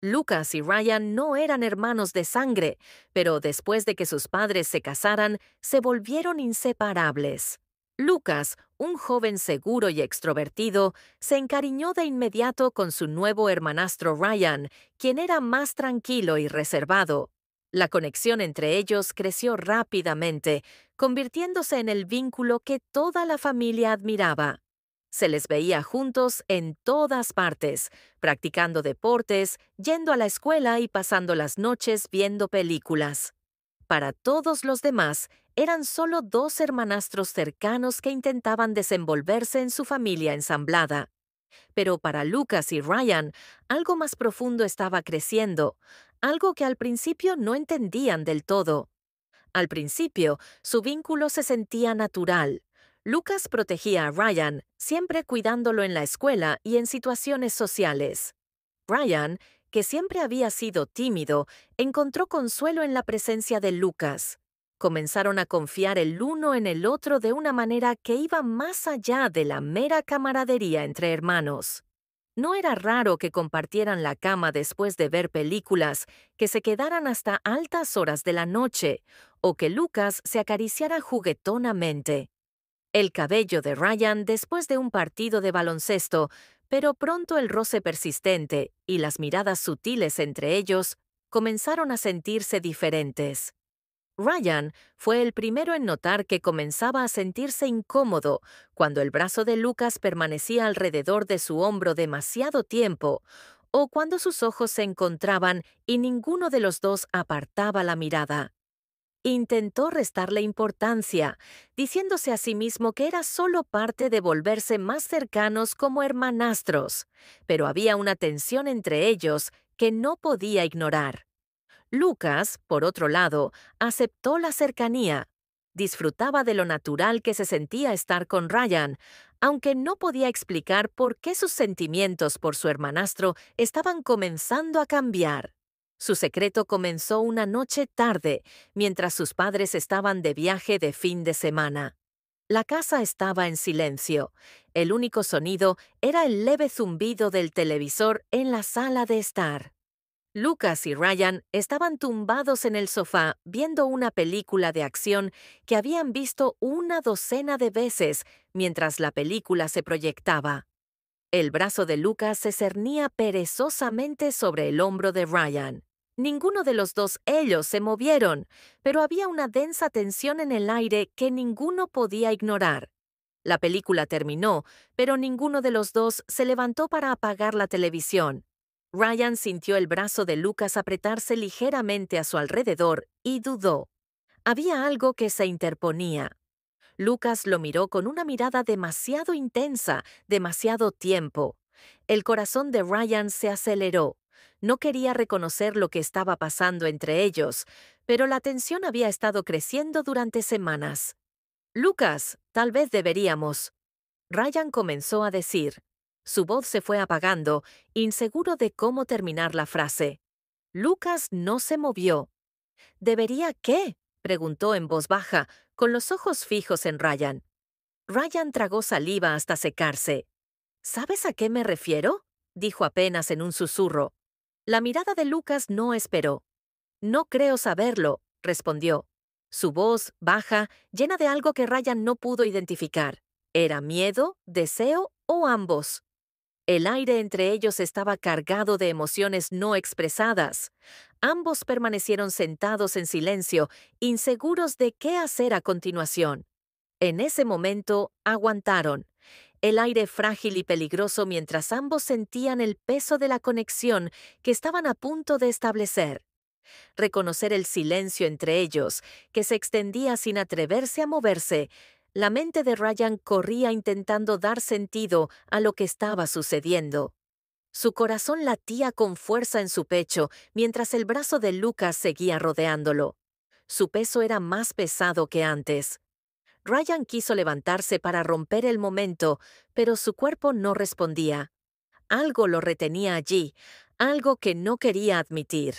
Lucas y Ryan no eran hermanos de sangre, pero después de que sus padres se casaran, se volvieron inseparables. Lucas, un joven seguro y extrovertido, se encariñó de inmediato con su nuevo hermanastro Ryan, quien era más tranquilo y reservado. La conexión entre ellos creció rápidamente, convirtiéndose en el vínculo que toda la familia admiraba. Se les veía juntos en todas partes, practicando deportes, yendo a la escuela y pasando las noches viendo películas. Para todos los demás, eran solo dos hermanastros cercanos que intentaban desenvolverse en su familia ensamblada. Pero para Lucas y Ryan, algo más profundo estaba creciendo, algo que al principio no entendían del todo. Al principio, su vínculo se sentía natural. Lucas protegía a Ryan, siempre cuidándolo en la escuela y en situaciones sociales. Ryan, que siempre había sido tímido, encontró consuelo en la presencia de Lucas. Comenzaron a confiar el uno en el otro de una manera que iba más allá de la mera camaradería entre hermanos. No era raro que compartieran la cama después de ver películas, que se quedaran hasta altas horas de la noche, o que Lucas se acariciara juguetonamente. El cabello de Ryan después de un partido de baloncesto, pero pronto el roce persistente y las miradas sutiles entre ellos comenzaron a sentirse diferentes. Ryan fue el primero en notar que comenzaba a sentirse incómodo cuando el brazo de Lucas permanecía alrededor de su hombro demasiado tiempo, o cuando sus ojos se encontraban y ninguno de los dos apartaba la mirada. Intentó restarle importancia, diciéndose a sí mismo que era solo parte de volverse más cercanos como hermanastros, pero había una tensión entre ellos que no podía ignorar. Lucas, por otro lado, aceptó la cercanía. Disfrutaba de lo natural que se sentía estar con Ryan, aunque no podía explicar por qué sus sentimientos por su hermanastro estaban comenzando a cambiar. Su secreto comenzó una noche tarde, mientras sus padres estaban de viaje de fin de semana. La casa estaba en silencio. El único sonido era el leve zumbido del televisor en la sala de estar. Lucas y Ryan estaban tumbados en el sofá viendo una película de acción que habían visto una docena de veces mientras la película se proyectaba. El brazo de Lucas se cernía perezosamente sobre el hombro de Ryan. Ninguno de los dos ellos se movieron, pero había una densa tensión en el aire que ninguno podía ignorar. La película terminó, pero ninguno de los dos se levantó para apagar la televisión. Ryan sintió el brazo de Lucas apretarse ligeramente a su alrededor y dudó. Había algo que se interponía. Lucas lo miró con una mirada demasiado intensa, demasiado tiempo. El corazón de Ryan se aceleró. No quería reconocer lo que estaba pasando entre ellos, pero la tensión había estado creciendo durante semanas. Lucas, tal vez deberíamos. Ryan comenzó a decir. Su voz se fue apagando, inseguro de cómo terminar la frase. Lucas no se movió. ¿Debería qué? Preguntó en voz baja, con los ojos fijos en Ryan. Ryan tragó saliva hasta secarse. ¿Sabes a qué me refiero? Dijo apenas en un susurro. La mirada de Lucas no esperó. No creo saberlo, respondió. Su voz, baja, llena de algo que Ryan no pudo identificar. ¿Era miedo, deseo o ambos? El aire entre ellos estaba cargado de emociones no expresadas. Ambos permanecieron sentados en silencio, inseguros de qué hacer a continuación. En ese momento, aguantaron. El aire frágil y peligroso mientras ambos sentían el peso de la conexión que estaban a punto de establecer. Reconocer el silencio entre ellos, que se extendía sin atreverse a moverse. La mente de Ryan corría intentando dar sentido a lo que estaba sucediendo. Su corazón latía con fuerza en su pecho mientras el brazo de Lucas seguía rodeándolo. Su peso era más pesado que antes. Ryan quiso levantarse para romper el momento, pero su cuerpo no respondía. Algo lo retenía allí, algo que no quería admitir.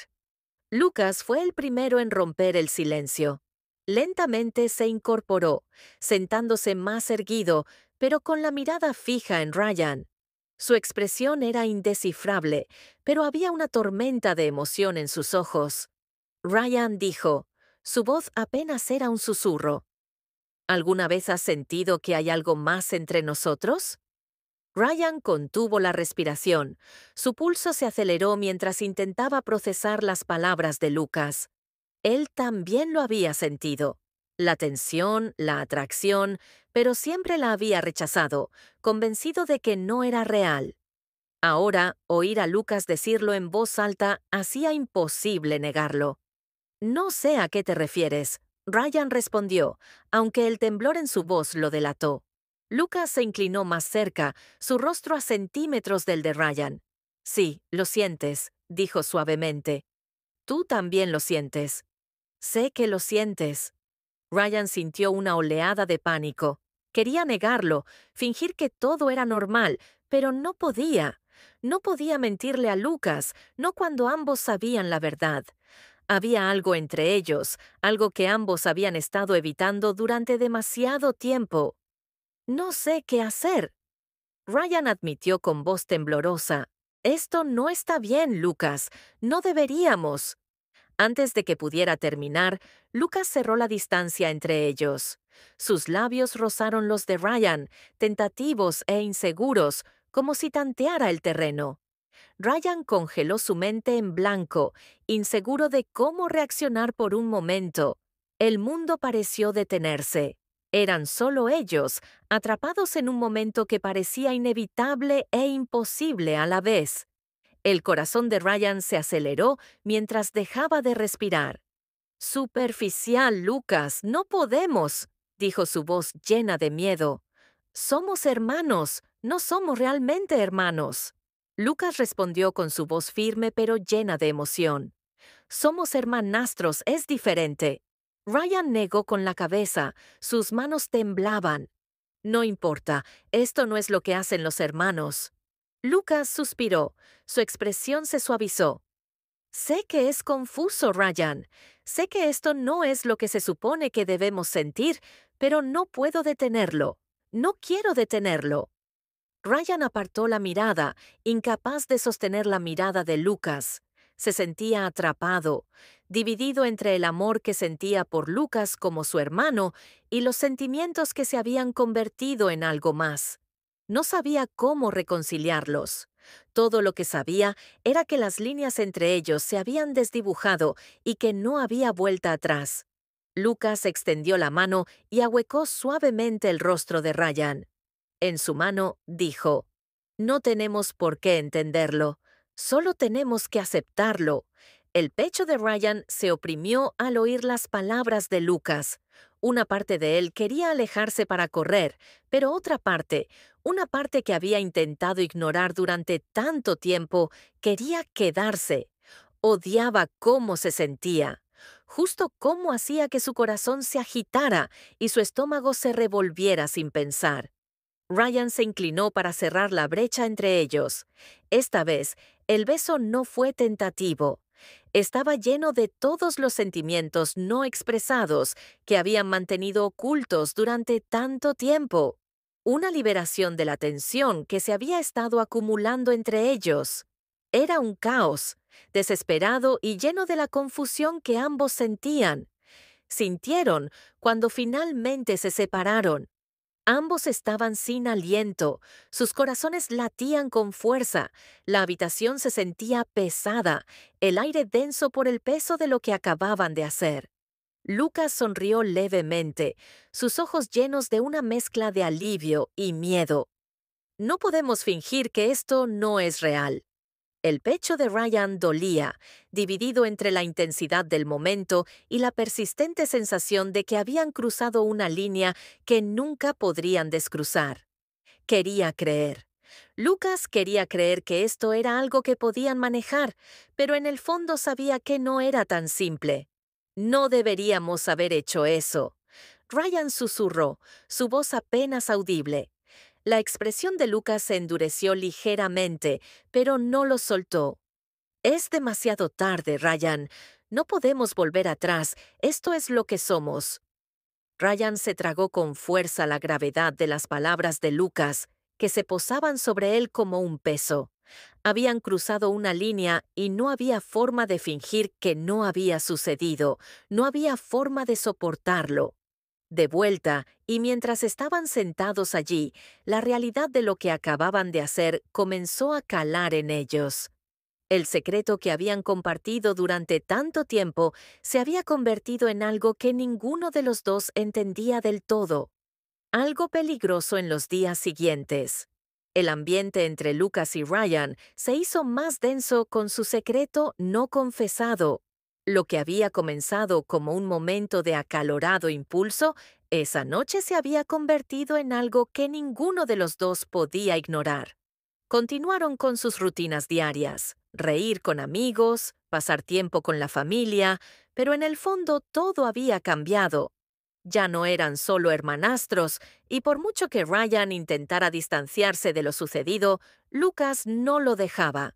Lucas fue el primero en romper el silencio. Lentamente se incorporó, sentándose más erguido, pero con la mirada fija en Ryan. Su expresión era indescifrable, pero había una tormenta de emoción en sus ojos. Ryan dijo, su voz apenas era un susurro. ¿Alguna vez has sentido que hay algo más entre nosotros? Ryan contuvo la respiración. Su pulso se aceleró mientras intentaba procesar las palabras de Lucas. Él también lo había sentido. La tensión, la atracción, pero siempre la había rechazado, convencido de que no era real. Ahora, oír a Lucas decirlo en voz alta hacía imposible negarlo. No sé a qué te refieres, Ryan respondió, aunque el temblor en su voz lo delató. Lucas se inclinó más cerca, su rostro a centímetros del de Ryan. Sí, lo sientes, dijo suavemente. Tú también lo sientes. Sé que lo sientes. Ryan sintió una oleada de pánico. Quería negarlo, fingir que todo era normal, pero no podía. No podía mentirle a Lucas, no cuando ambos sabían la verdad. Había algo entre ellos, algo que ambos habían estado evitando durante demasiado tiempo. No sé qué hacer. Ryan admitió con voz temblorosa. Esto no está bien, Lucas. No deberíamos. Antes de que pudiera terminar, Lucas cerró la distancia entre ellos. Sus labios rozaron los de Ryan, tentativos e inseguros, como si tanteara el terreno. Ryan congeló su mente en blanco, inseguro de cómo reaccionar por un momento. El mundo pareció detenerse. Eran solo ellos, atrapados en un momento que parecía inevitable e imposible a la vez. El corazón de Ryan se aceleró mientras dejaba de respirar. Superficial, Lucas, no podemos, dijo su voz llena de miedo. Somos hermanos, no somos realmente hermanos. Lucas respondió con su voz firme pero llena de emoción. Somos hermanastros, es diferente. Ryan negó con la cabeza, sus manos temblaban. No importa, esto no es lo que hacen los hermanos. Lucas suspiró, su expresión se suavizó. Sé que es confuso, Ryan. Sé que esto no es lo que se supone que debemos sentir, pero no puedo detenerlo. No quiero detenerlo. Ryan apartó la mirada, incapaz de sostener la mirada de Lucas. Se sentía atrapado, dividido entre el amor que sentía por Lucas como su hermano y los sentimientos que se habían convertido en algo más. No sabía cómo reconciliarlos. Todo lo que sabía era que las líneas entre ellos se habían desdibujado y que no había vuelta atrás. Lucas extendió la mano y ahuecó suavemente el rostro de Ryan. En su mano dijo, no tenemos por qué entenderlo, solo tenemos que aceptarlo. El pecho de Ryan se oprimió al oír las palabras de Lucas. Una parte de él quería alejarse para correr, pero otra parte, una parte que había intentado ignorar durante tanto tiempo, quería quedarse. Odiaba cómo se sentía, justo cómo hacía que su corazón se agitara y su estómago se revolviera sin pensar. Ryan se inclinó para cerrar la brecha entre ellos. Esta vez, el beso no fue tentativo. Estaba lleno de todos los sentimientos no expresados que habían mantenido ocultos durante tanto tiempo. Una liberación de la tensión que se había estado acumulando entre ellos. Era un caos, desesperado y lleno de la confusión que ambos sentían. Sintieron cuando finalmente se separaron. Ambos estaban sin aliento, sus corazones latían con fuerza, la habitación se sentía pesada, el aire denso por el peso de lo que acababan de hacer. Lucas sonrió levemente, sus ojos llenos de una mezcla de alivio y miedo. No podemos fingir que esto no es real. El pecho de Ryan dolía, dividido entre la intensidad del momento y la persistente sensación de que habían cruzado una línea que nunca podrían descruzar. Quería creer. Lucas quería creer que esto era algo que podían manejar, pero en el fondo sabía que no era tan simple. No deberíamos haber hecho eso. Ryan susurró, su voz apenas audible. La expresión de Lucas se endureció ligeramente, pero no lo soltó. Es demasiado tarde, Ryan. No podemos volver atrás. Esto es lo que somos. Ryan se tragó con fuerza la gravedad de las palabras de Lucas. que se posaban sobre él como un peso. Habían cruzado una línea y no había forma de fingir que no había sucedido, no había forma de soportarlo. De vuelta, y mientras estaban sentados allí, la realidad de lo que acababan de hacer comenzó a calar en ellos. El secreto que habían compartido durante tanto tiempo se había convertido en algo que ninguno de los dos entendía del todo. Algo peligroso en los días siguientes. El ambiente entre Lucas y Ryan se hizo más denso con su secreto no confesado. Lo que había comenzado como un momento de acalorado impulso, esa noche se había convertido en algo que ninguno de los dos podía ignorar. Continuaron con sus rutinas diarias, reír con amigos, pasar tiempo con la familia, pero en el fondo todo había cambiado. Ya no eran solo hermanastros, y por mucho que Ryan intentara distanciarse de lo sucedido, Lucas no lo dejaba.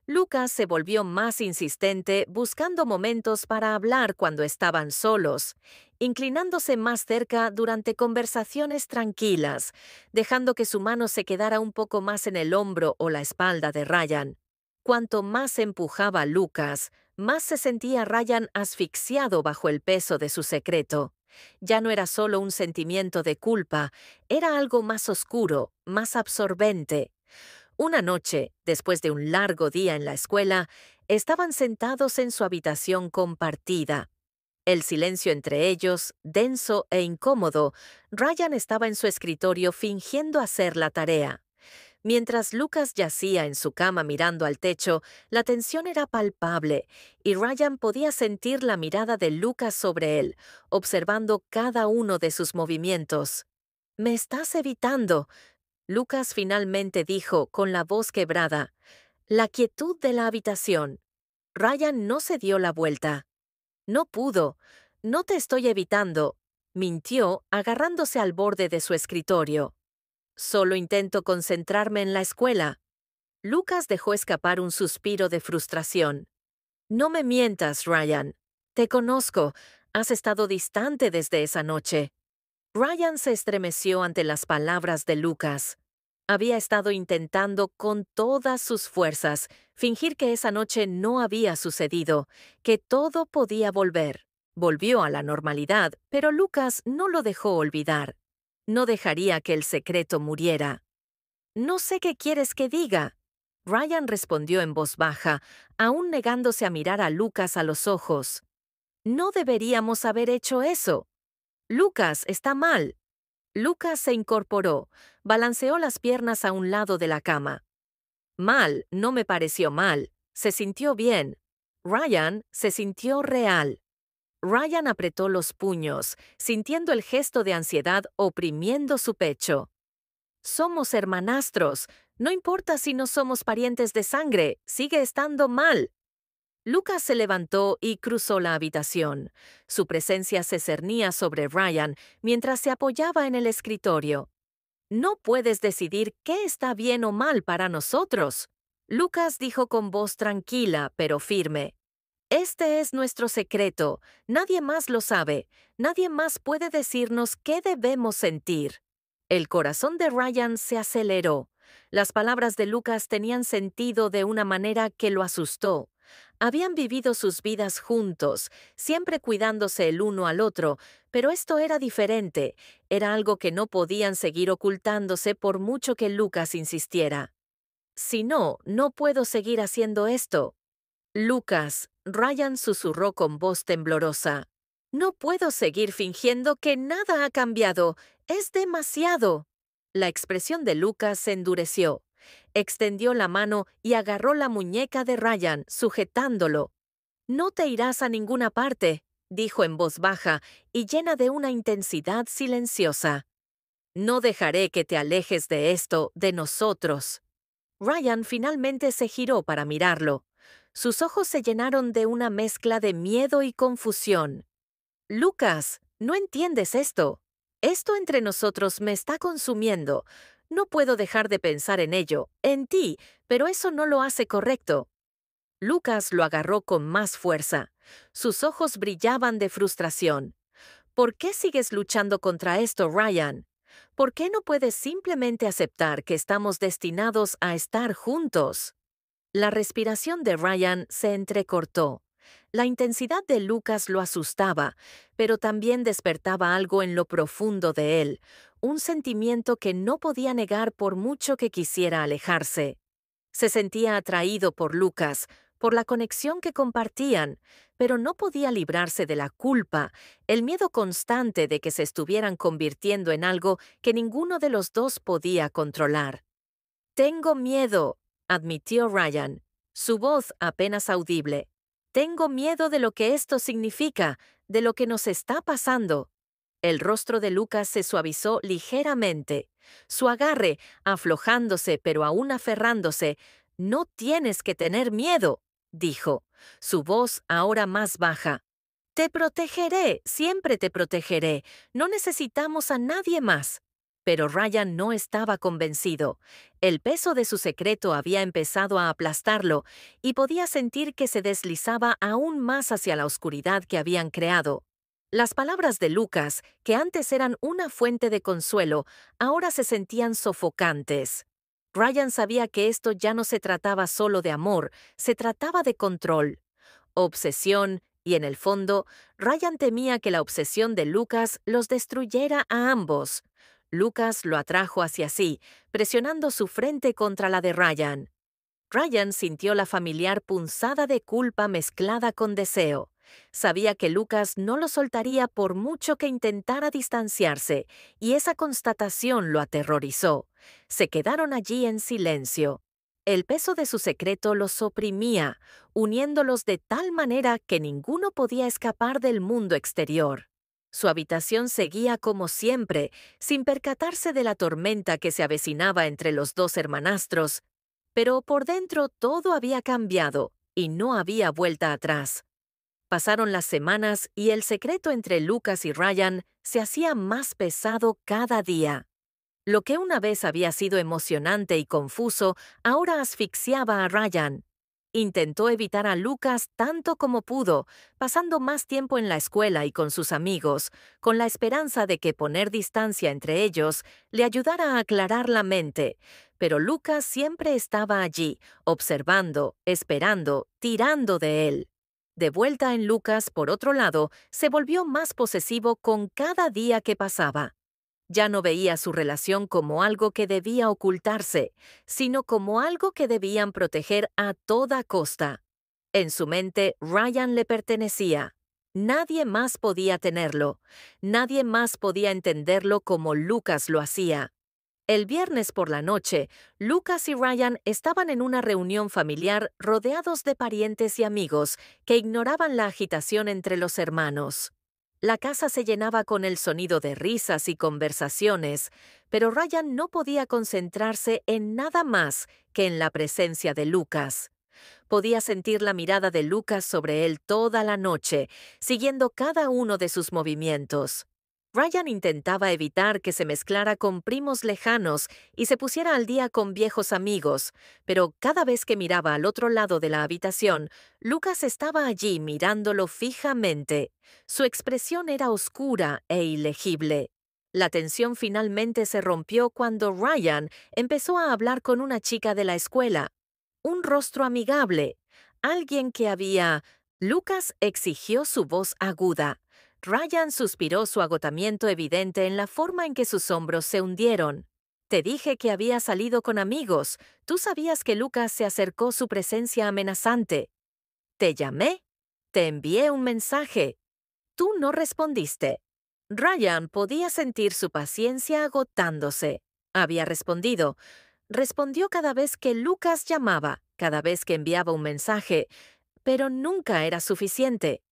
Lucas se volvió más insistente buscando momentos para hablar cuando estaban solos, inclinándose más cerca durante conversaciones tranquilas, dejando que su mano se quedara un poco más en el hombro o la espalda de Ryan. Cuanto más empujaba a Lucas, más se sentía Ryan asfixiado bajo el peso de su secreto. Ya no era solo un sentimiento de culpa, era algo más oscuro, más absorbente. Una noche, después de un largo día en la escuela, estaban sentados en su habitación compartida. El silencio entre ellos, denso e incómodo, Ryan estaba en su escritorio fingiendo hacer la tarea. Mientras Lucas yacía en su cama mirando al techo, la tensión era palpable, y Ryan podía sentir la mirada de Lucas sobre él, observando cada uno de sus movimientos. «Me estás evitando», Lucas finalmente dijo con la voz quebrada. La quietud de la habitación. Ryan no se dio la vuelta. No pudo. «No te estoy evitando», mintió, agarrándose al borde de su escritorio. «Solo intento concentrarme en la escuela». Lucas dejó escapar un suspiro de frustración. «No me mientas, Ryan. Te conozco. Has estado distante desde esa noche». Ryan se estremeció ante las palabras de Lucas. Había estado intentando con todas sus fuerzas fingir que esa noche no había sucedido, que todo podía volver. Volvió a la normalidad, pero Lucas no lo dejó olvidar. No dejaría que el secreto muriera. «No sé qué quieres que diga», Ryan respondió en voz baja, aún negándose a mirar a Lucas a los ojos. «No deberíamos haber hecho eso. Lucas está mal». Lucas se incorporó, balanceó las piernas a un lado de la cama. «Mal, no me pareció mal. Se sintió bien. Ryan se sintió real». Ryan apretó los puños, sintiendo el gesto de ansiedad oprimiendo su pecho. «Somos hermanastros. No importa si no somos parientes de sangre, sigue estando mal». Lucas se levantó y cruzó la habitación. Su presencia se cernía sobre Ryan mientras se apoyaba en el escritorio. «No puedes decidir qué está bien o mal para nosotros», Lucas dijo con voz tranquila pero firme. «Este es nuestro secreto. Nadie más lo sabe. Nadie más puede decirnos qué debemos sentir». El corazón de Ryan se aceleró. Las palabras de Lucas tenían sentido de una manera que lo asustó. Habían vivido sus vidas juntos, siempre cuidándose el uno al otro, pero esto era diferente. Era algo que no podían seguir ocultándose por mucho que Lucas insistiera. «Si no, no puedo seguir haciendo esto». «Lucas», Ryan susurró con voz temblorosa. «No puedo seguir fingiendo que nada ha cambiado. Es demasiado». La expresión de Lucas se endureció. Extendió la mano y agarró la muñeca de Ryan, sujetándolo. «No te irás a ninguna parte», dijo en voz baja y llena de una intensidad silenciosa. «No dejaré que te alejes de esto, de nosotros». Ryan finalmente se giró para mirarlo. Sus ojos se llenaron de una mezcla de miedo y confusión. «Lucas, no entiendes esto. Esto entre nosotros me está consumiendo. No puedo dejar de pensar en ello, en ti, pero eso no lo hace correcto». Lucas lo agarró con más fuerza. Sus ojos brillaban de frustración. «¿Por qué sigues luchando contra esto, Ryan? ¿Por qué no puedes simplemente aceptar que estamos destinados a estar juntos? La respiración de Ryan se entrecortó. La intensidad de Lucas lo asustaba, pero también despertaba algo en lo profundo de él, un sentimiento que no podía negar por mucho que quisiera alejarse. Se sentía atraído por Lucas, por la conexión que compartían, pero no podía librarse de la culpa, el miedo constante de que se estuvieran convirtiendo en algo que ninguno de los dos podía controlar. Tengo miedo, admitió Ryan, su voz apenas audible. Tengo miedo de lo que esto significa, de lo que nos está pasando. El rostro de Lucas se suavizó ligeramente. Su agarre, aflojándose pero aún aferrándose. No tienes que tener miedo, dijo, su voz ahora más baja. Te protegeré, siempre te protegeré. No necesitamos a nadie más. Pero Ryan no estaba convencido. El peso de su secreto había empezado a aplastarlo y podía sentir que se deslizaba aún más hacia la oscuridad que habían creado. Las palabras de Lucas, que antes eran una fuente de consuelo, ahora se sentían sofocantes. Ryan sabía que esto ya no se trataba solo de amor, se trataba de control, obsesión, y en el fondo, Ryan temía que la obsesión de Lucas los destruyera a ambos. Lucas lo atrajo hacia sí, presionando su frente contra la de Ryan. Ryan sintió la familiar punzada de culpa mezclada con deseo. Sabía que Lucas no lo soltaría por mucho que intentara distanciarse, y esa constatación lo aterrorizó. Se quedaron allí en silencio. El peso de su secreto los oprimía, uniéndolos de tal manera que ninguno podía escapar del mundo exterior. Su habitación seguía como siempre, sin percatarse de la tormenta que se avecinaba entre los dos hermanastros, pero por dentro todo había cambiado y no había vuelta atrás. Pasaron las semanas y el secreto entre Lucas y Ryan se hacía más pesado cada día. Lo que una vez había sido emocionante y confuso, ahora asfixiaba a Ryan. Intentó evitar a Lucas tanto como pudo, pasando más tiempo en la escuela y con sus amigos, con la esperanza de que poner distancia entre ellos le ayudara a aclarar la mente. Pero Lucas siempre estaba allí, observando, esperando, tirando de él. De vuelta en Lucas, por otro lado, se volvió más posesivo con cada día que pasaba. Ya no veía su relación como algo que debía ocultarse, sino como algo que debían proteger a toda costa. En su mente, Ryan le pertenecía. Nadie más podía tenerlo. Nadie más podía entenderlo como Lucas lo hacía. El viernes por la noche, Lucas y Ryan estaban en una reunión familiar rodeados de parientes y amigos que ignoraban la agitación entre los hermanos. La casa se llenaba con el sonido de risas y conversaciones, pero Ryan no podía concentrarse en nada más que en la presencia de Lucas. Podía sentir la mirada de Lucas sobre él toda la noche, siguiendo cada uno de sus movimientos. Ryan intentaba evitar que se mezclara con primos lejanos y se pusiera al día con viejos amigos, pero cada vez que miraba al otro lado de la habitación, Lucas estaba allí mirándolo fijamente. Su expresión era oscura e ilegible. La tensión finalmente se rompió cuando Ryan empezó a hablar con una chica de la escuela. Un rostro amigable. Alguien que había... Lucas exigió su voz aguda. Ryan suspiró su agotamiento evidente en la forma en que sus hombros se hundieron. Te dije que había salido con amigos. Tú sabías que Lucas se acercó su presencia amenazante. Te llamé. Te envié un mensaje. Tú no respondiste. Ryan podía sentir su paciencia agotándose. Había respondido. Respondió cada vez que Lucas llamaba, cada vez que enviaba un mensaje, pero nunca era suficiente.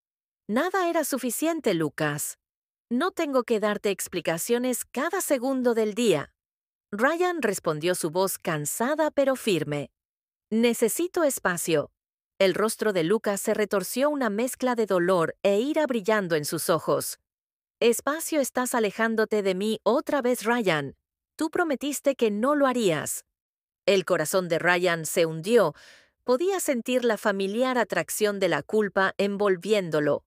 Nada era suficiente, Lucas. No tengo que darte explicaciones cada segundo del día. Ryan respondió su voz cansada pero firme. Necesito espacio. El rostro de Lucas se retorció una mezcla de dolor e ira brillando en sus ojos. Espacio, estás alejándote de mí otra vez, Ryan. Tú prometiste que no lo harías. El corazón de Ryan se hundió. Podía sentir la familiar atracción de la culpa envolviéndolo.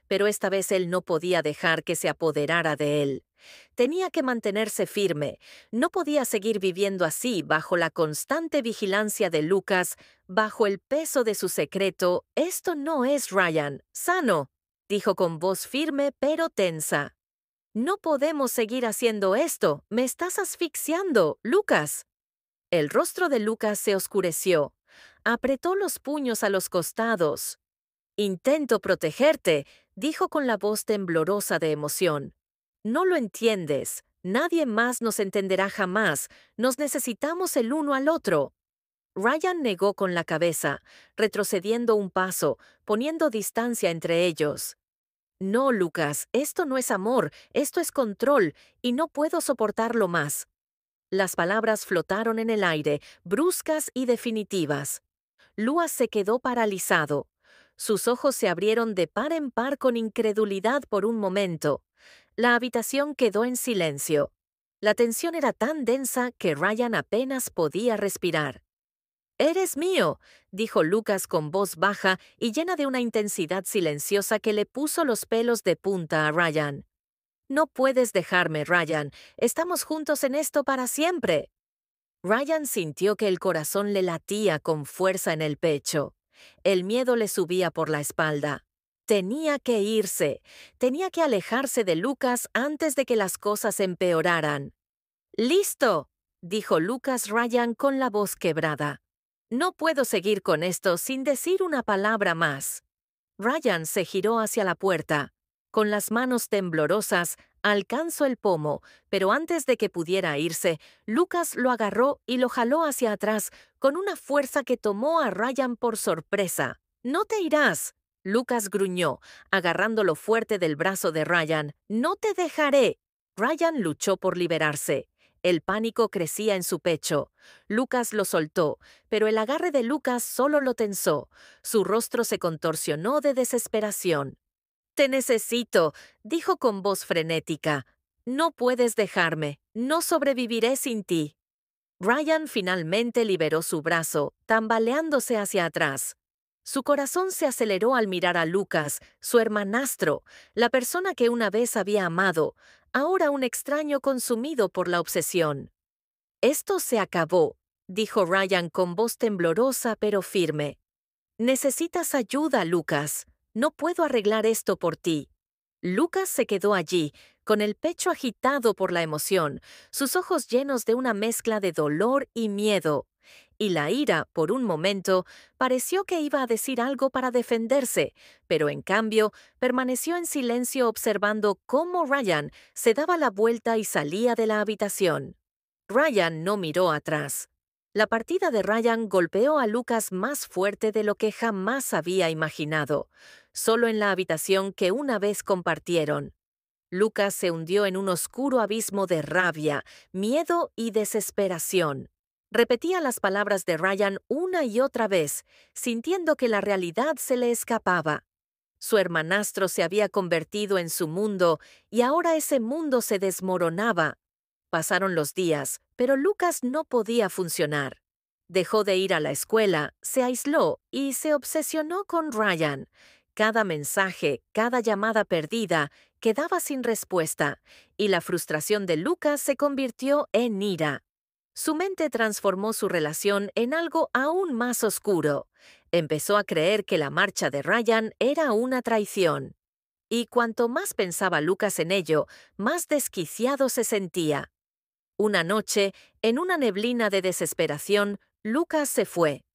pero esta vez él no podía dejar que se apoderara de él. Tenía que mantenerse firme, no podía seguir viviendo así bajo la constante vigilancia de Lucas, bajo el peso de su secreto. «Esto no es Ryan, sano», dijo con voz firme pero tensa. «No podemos seguir haciendo esto, me estás asfixiando, Lucas». El rostro de Lucas se oscureció. Apretó los puños a los costados. «Intento protegerte», dijo con la voz temblorosa de emoción. «No lo entiendes. Nadie más nos entenderá jamás. Nos necesitamos el uno al otro». Ryan negó con la cabeza, retrocediendo un paso, poniendo distancia entre ellos. «No, Lucas, esto no es amor, esto es control, y no puedo soportarlo más». Las palabras flotaron en el aire, bruscas y definitivas. Lucas se quedó paralizado. Sus ojos se abrieron de par en par con incredulidad por un momento. La habitación quedó en silencio. La tensión era tan densa que Ryan apenas podía respirar. «Eres mío», dijo Lucas con voz baja y llena de una intensidad silenciosa que le puso los pelos de punta a Ryan. «No puedes dejarme, Ryan. Estamos juntos en esto para siempre». Ryan sintió que el corazón le latía con fuerza en el pecho. El miedo le subía por la espalda. Tenía que irse. Tenía que alejarse de Lucas antes de que las cosas empeoraran. «Listo», dijo Lucas Ryan con la voz quebrada. «No puedo seguir con esto sin decir una palabra más». Ryan se giró hacia la puerta. Con las manos temblorosas, alcanzó el pomo, pero antes de que pudiera irse, Lucas lo agarró y lo jaló hacia atrás con una fuerza que tomó a Ryan por sorpresa. «No te irás», Lucas gruñó, agarrándolo fuerte del brazo de Ryan. «No te dejaré». Ryan luchó por liberarse. El pánico crecía en su pecho. Lucas lo soltó, pero el agarre de Lucas solo lo tensó. Su rostro se contorsionó de desesperación. «Te necesito», dijo con voz frenética. «No puedes dejarme. No sobreviviré sin ti». Ryan finalmente liberó su brazo, tambaleándose hacia atrás. Su corazón se aceleró al mirar a Lucas, su hermanastro, la persona que una vez había amado, ahora un extraño consumido por la obsesión. «Esto se acabó», dijo Ryan con voz temblorosa pero firme. «Necesitas ayuda, Lucas. No puedo arreglar esto por ti». Lucas se quedó allí, con el pecho agitado por la emoción, sus ojos llenos de una mezcla de dolor y miedo. Y la ira, por un momento, pareció que iba a decir algo para defenderse, pero en cambio permaneció en silencio observando cómo Ryan se daba la vuelta y salía de la habitación. Ryan no miró atrás. La partida de Ryan golpeó a Lucas más fuerte de lo que jamás había imaginado, solo en la habitación que una vez compartieron. Lucas se hundió en un oscuro abismo de rabia, miedo y desesperación. Repetía las palabras de Ryan una y otra vez, sintiendo que la realidad se le escapaba. Su hermanastro se había convertido en su mundo y ahora ese mundo se desmoronaba. Pasaron los días, pero Lucas no podía funcionar. Dejó de ir a la escuela, se aisló y se obsesionó con Ryan. Cada mensaje, cada llamada perdida, quedaba sin respuesta, y la frustración de Lucas se convirtió en ira. Su mente transformó su relación en algo aún más oscuro. Empezó a creer que la marcha de Ryan era una traición. Y cuanto más pensaba Lucas en ello, más desquiciado se sentía. Una noche, en una neblina de desesperación, Lucas se fue.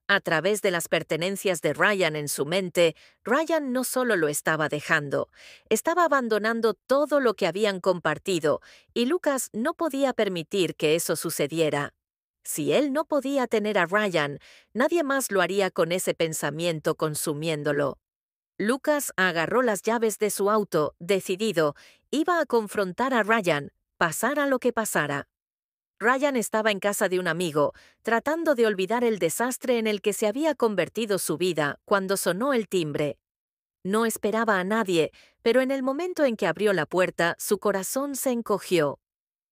A través de las pertenencias de Ryan en su mente, Ryan no solo lo estaba dejando, estaba abandonando todo lo que habían compartido, y Lucas no podía permitir que eso sucediera. Si él no podía tener a Ryan, nadie más lo haría con ese pensamiento consumiéndolo. Lucas agarró las llaves de su auto, decidido, iba a confrontar a Ryan, pasara lo que pasara. Ryan estaba en casa de un amigo, tratando de olvidar el desastre en el que se había convertido su vida cuando sonó el timbre. No esperaba a nadie, pero en el momento en que abrió la puerta, su corazón se encogió.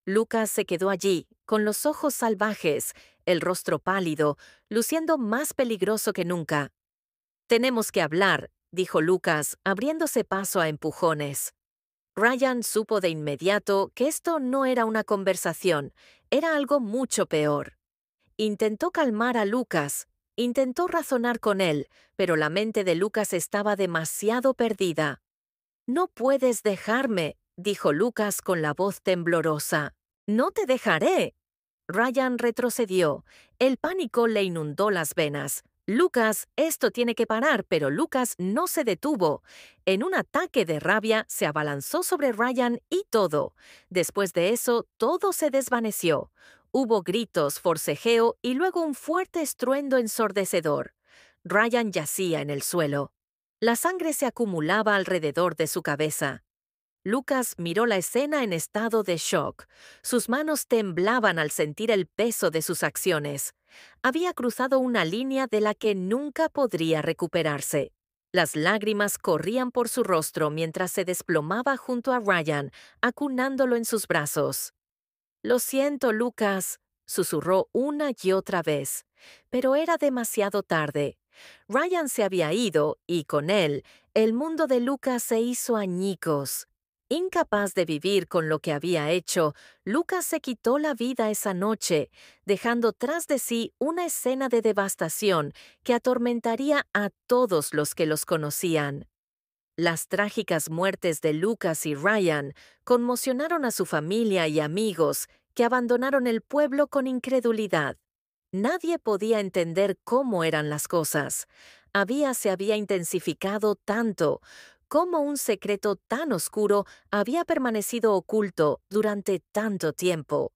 Lucas se quedó allí, con los ojos salvajes, el rostro pálido, luciendo más peligroso que nunca. «Tenemos que hablar», dijo Lucas, abriéndose paso a empujones. Ryan supo de inmediato que esto no era una conversación, era algo mucho peor. Intentó calmar a Lucas, intentó razonar con él, pero la mente de Lucas estaba demasiado perdida. «No puedes dejarme», dijo Lucas con la voz temblorosa. «No te dejaré». Ryan retrocedió. El pánico le inundó las venas. «Lucas, esto tiene que parar», pero Lucas no se detuvo. En un ataque de rabia se abalanzó sobre Ryan y todo. Después de eso, todo se desvaneció. Hubo gritos, forcejeo y luego un fuerte estruendo ensordecedor. Ryan yacía en el suelo. La sangre se acumulaba alrededor de su cabeza. Lucas miró la escena en estado de shock. Sus manos temblaban al sentir el peso de sus acciones. Había cruzado una línea de la que nunca podría recuperarse. Las lágrimas corrían por su rostro mientras se desplomaba junto a Ryan, acunándolo en sus brazos. «Lo siento, Lucas», susurró una y otra vez. Pero era demasiado tarde. Ryan se había ido y, con él, el mundo de Lucas se hizo añicos. Incapaz de vivir con lo que había hecho, Lucas se quitó la vida esa noche, dejando tras de sí una escena de devastación que atormentaría a todos los que los conocían. Las trágicas muertes de Lucas y Ryan conmocionaron a su familia y amigos, que abandonaron el pueblo con incredulidad. Nadie podía entender cómo eran las cosas. Se había intensificado tanto, cómo un secreto tan oscuro había permanecido oculto durante tanto tiempo.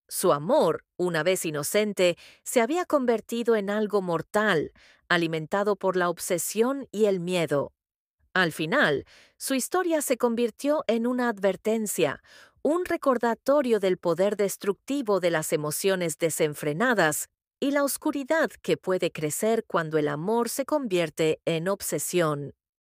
Su amor, una vez inocente, se había convertido en algo mortal, alimentado por la obsesión y el miedo. Al final, su historia se convirtió en una advertencia, un recordatorio del poder destructivo de las emociones desenfrenadas y la oscuridad que puede crecer cuando el amor se convierte en obsesión.